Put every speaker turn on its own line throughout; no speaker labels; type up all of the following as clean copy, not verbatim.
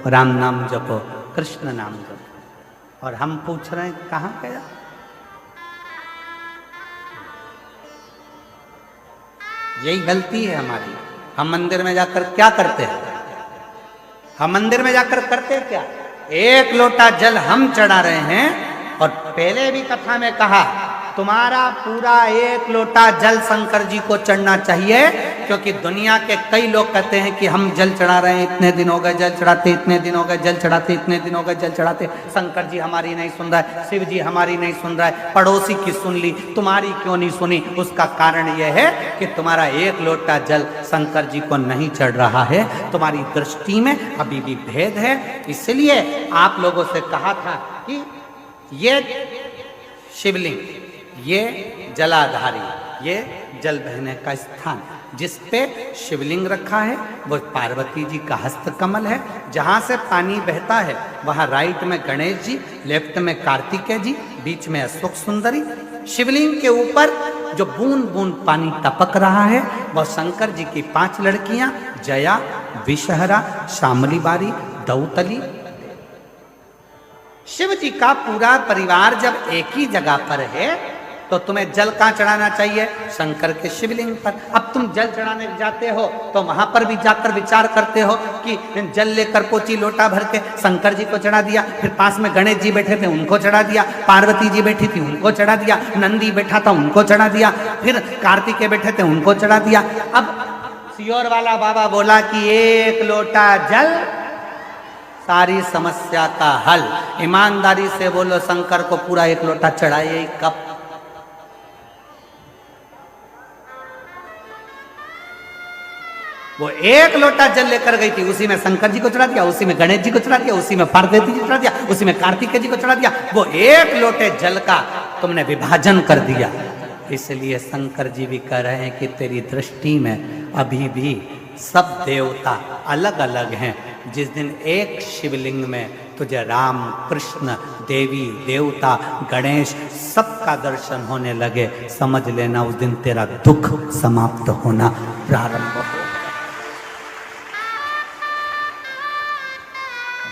राम नाम जपो, कृष्ण नाम जपो। और हम पूछ रहे हैं कहाँ गया? यही गलती है हमारी। हम मंदिर में जाकर क्या करते हैं? हम मंदिर में जाकर करते क्या? एक लोटा जल हम चढ़ा रहे हैं। और पहले भी कथा में कहा, तुम्हारा पूरा एक लोटा जल शंकर जी को चढ़ना चाहिए, क्योंकि दुनिया के कई लोग कहते हैं कि हम जल चढ़ा रहे हैं, इतने दिन हो गए जल चढ़ाते, इतने दिन हो गए जल चढ़ाते, इतने दिन हो गए जल चढ़ाते, शंकर जी हमारी नहीं सुन रहा है, शिव जी हमारी नहीं सुन रहा है, पड़ोसी की सुन ली, तुम्हारी क्यों नहीं सुनी? उसका कारण यह है कि तुम्हारा एक लोटा जल शंकर जी को नहीं चढ़ रहा है, तुम्हारी दृष्टि में अभी भी भेद है। इसलिए आप लोगों से कहा था कि ये शिवलिंग, ये जलाधारी, ये जल बहने का स्थान, जिस पे शिवलिंग रखा है वो पार्वती जी का हस्त कमल है। जहाँ से पानी बहता है वहाँ राइट में गणेश जी, लेफ्ट में कार्तिकेय जी, बीच में अशोक सुंदरी। शिवलिंग के ऊपर जो बूंद बूंद पानी टपक रहा है वह शंकर जी की 5 लड़कियां, जया, विषहरा, शामली बारी, दौतली। शिव जी का पूरा परिवार जब एक ही जगह पर है तो तुम्हें जल कहाँ चढ़ाना चाहिए? शंकर के शिवलिंग पर। अब तुम जल चढ़ाने जाते हो तो वहां पर भी जाकर विचार करते हो कि जल लेकर पोची लोटा भर के शंकर जी को चढ़ा दिया, फिर पास में गणेश जी बैठे थे उनको चढ़ा दिया, पार्वती जी बैठी थी उनको चढ़ा दिया, नंदी बैठा था उनको चढ़ा दिया, फिर कार्तिकेय बैठे थे उनको चढ़ा दिया। अब सियोर वाला बाबा बोला कि एक लोटा जल सारी समस्या का हल। ईमानदारी से बोलो, शंकर को पूरा एक लोटा चढ़ाइए कब? वो एक लोटा जल लेकर गई थी, उसी में शंकर जी को चढ़ा दिया, उसी में गणेश जी को चढ़ा दिया, उसी में पार्वती जी को चढ़ा दिया, उसी में कार्तिकेय जी को चढ़ा दिया। वो एक लोटे जल का तुमने विभाजन कर दिया। इसलिए शंकर जी भी कह रहे हैं कि तेरी दृष्टि में अभी भी सब देवता अलग अलग हैं। जिस दिन एक शिवलिंग में तुझे राम, कृष्ण, देवी, देवता, गणेश सबका दर्शन होने लगे, समझ लेना उस दिन तेरा दुख समाप्त होना प्रारंभ हो।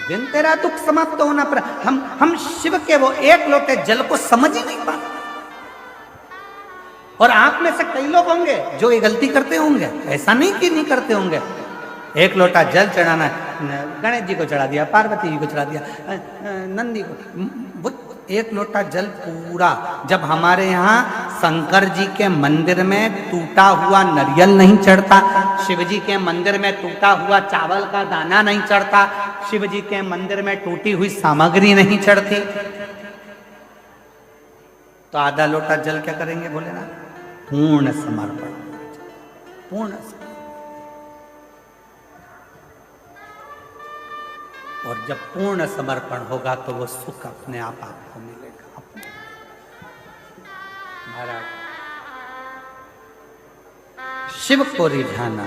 दिन तेरा दुख समाप्त होना पर हम शिव के वो एक लोटे जल को समझ ही नहीं पाते। और आप में से कई लोग होंगे जो ये गलती करते होंगे, ऐसा नहीं कि नहीं करते होंगे। एक लोटा जल चढ़ाना, गणेश जी को चढ़ा दिया, पार्वती जी को चढ़ा दिया, नंदी को, एक लोटा जल पूरा। जब हमारे यहाँ शंकर जी के मंदिर में टूटा हुआ नारियल नहीं चढ़ता, शिव जी के मंदिर में टूटा हुआ चावल का दाना नहीं चढ़ता, शिव जी के मंदिर में टूटी हुई सामग्री नहीं चढ़ती, तो आधा लोटा जल क्या करेंगे बोले ना? पूर्ण समर्पण, पूर्ण समर्पण। और जब पूर्ण समर्पण होगा तो वो सुख अपने आप आपको मिलेगा। महाराज, शिव को रिझाना,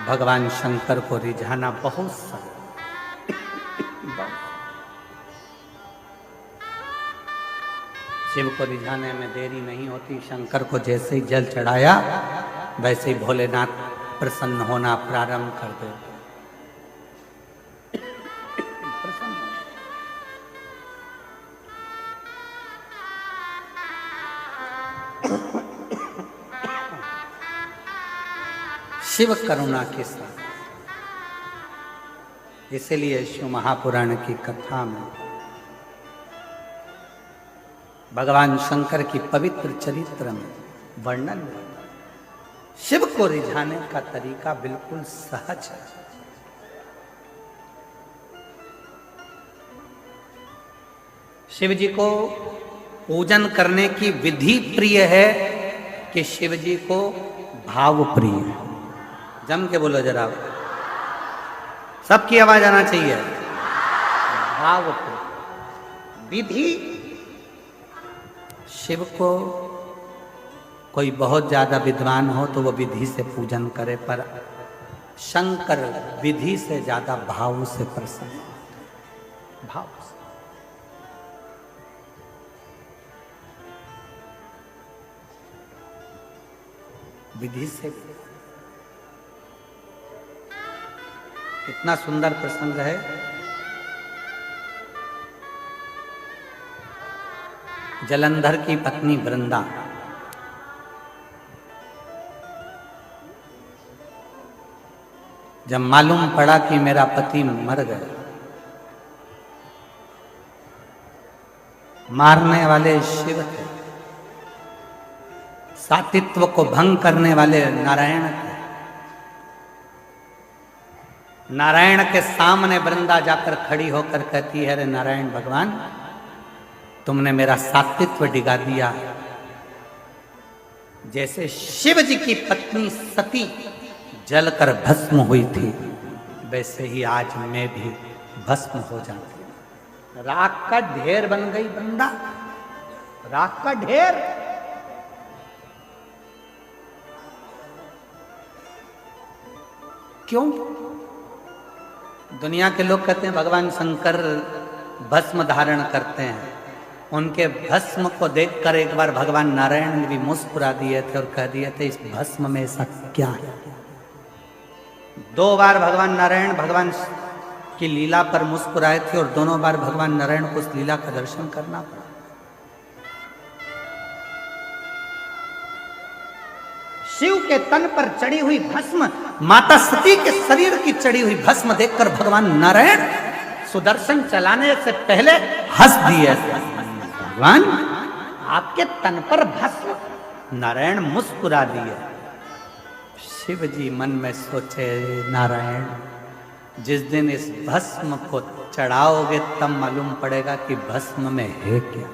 भगवान शंकर को रिझाना बहुत सरल। शिव को रिझाने में देरी नहीं होती। शंकर को जैसे ही जल चढ़ाया वैसे ही भोलेनाथ प्रसन्न होना प्रारंभ कर दे। शिव करुणा के साथ, इसलिए शिव महापुराण की कथा में भगवान शंकर की पवित्र चरित्र में वर्णन है। शिव को रिझाने का तरीका बिल्कुल सहज है। शिव जी को पूजन करने की विधि प्रिय है कि शिव जी को भाव प्रिय है। जम के बोलो जरा, सबकी आवाज आना चाहिए। भाव प्रिय विधि। शिव को कोई बहुत ज्यादा विद्वान हो तो वो विधि से पूजन करे, पर शंकर विधि से ज्यादा भाव से प्रसन्न, भाव से। विधि से। कितना सुंदर प्रसंग है। जलंधर की पत्नी वृंदा, जब मालूम पड़ा कि मेरा पति मर गया, मारने वाले शिव थे, सातित्व को भंग करने वाले नारायण थे। नारायण के सामने वृंदा जाकर खड़ी होकर कहती है, अरे नारायण भगवान, तुमने मेरा सातित्व डिगा दिया। जैसे शिव जी की पत्नी सती जलकर भस्म हुई थी, वैसे ही आज मैं भी भस्म हो जाती। राख का ढेर बन गई वृंदा, राख का ढेर। क्यों? दुनिया के लोग कहते हैं भगवान शंकर भस्म धारण करते हैं। उनके भस्म को देखकर एक बार भगवान नारायण ने भी मुस्कुरा दिए थे और कह दिए थे, इस भस्म में ऐसा क्या है। 2 बार भगवान नारायण भगवान की लीला पर मुस्कुराए थे और दोनों बार भगवान नारायण को उस लीला का दर्शन करना पड़ा। शिव के तन पर चढ़ी हुई भस्म, माता सती के शरीर की चढ़ी हुई भस्म देखकर भगवान नारायण सुदर्शन चलाने से पहले हंस दिए। भगवान, आपके तन पर भस्म। नारायण मुस्कुरा दिए। शिव जी मन में सोचे, नारायण, जिस दिन इस भस्म को चढ़ाओगे तब मालूम पड़ेगा कि भस्म में है क्या,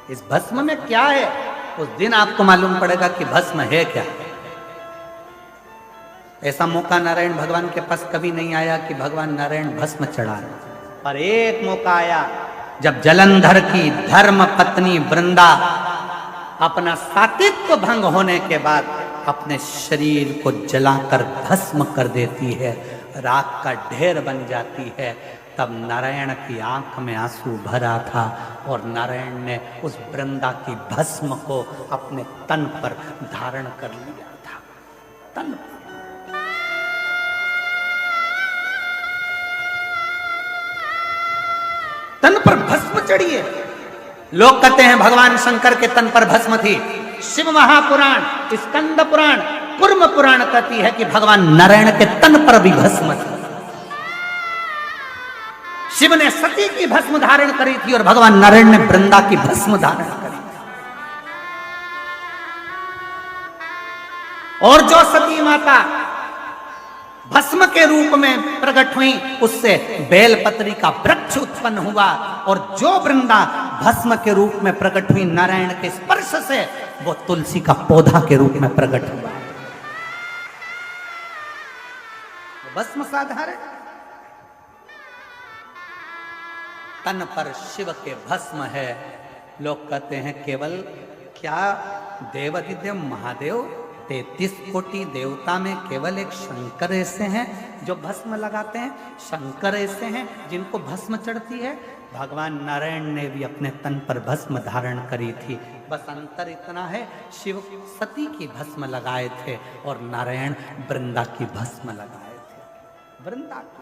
इस भस्म में क्या है। उस दिन आपको मालूम पड़ेगा कि भस्म है क्या। ऐसा मौका नारायण भगवान के पास कभी नहीं आया कि भगवान नारायण भस्म चढ़ा रहे। पर एक मौका आया जब जलंधर की धर्म पत्नी वृंदा अपना सातित्व भंग होने के बाद अपने शरीर को जलाकर भस्म कर देती है, राख का ढेर बन जाती है। तब नारायण की आंख में आंसू भरा था और नारायण ने उस वृंदा की भस्म को अपने तन पर धारण कर लिया था। तन पर। तन पर भस्म चढ़ी है। लोग कहते हैं भगवान शंकर के तन पर भस्म थी। शिव महापुराण, स्कंद पुराण, कुर्म पुराण कहती है कि भगवान नारायण के तन पर भी भस्म थी। शिव ने सती की भस्म धारण करी थी और भगवान नारायण ने वृंदा की भस्म धारण करी थी। और जो सती माता भस्म के रूप में प्रकट हुई, उससे बेलपत्री का वृक्ष उत्पन्न हुआ। और जो वृंदा भस्म के रूप में प्रकट हुई नारायण के स्पर्श से, वो तुलसी का पौधा के रूप में प्रकट हुआ। भस्म साधारण, तन पर शिव के भस्म है। लोग कहते हैं केवल क्या देवादिदेव महादेव 33 कोटि देवता में केवल एक शंकर ऐसे हैं जो भस्म लगाते हैं। शंकर ऐसे हैं जिनको भस्म चढ़ती है। भगवान नारायण ने भी अपने तन पर भस्म धारण करी थी। बस अंतर इतना है, शिव सती की भस्म लगाए थे और नारायण वृंदा की भस्म लगाए थे। वृंदा की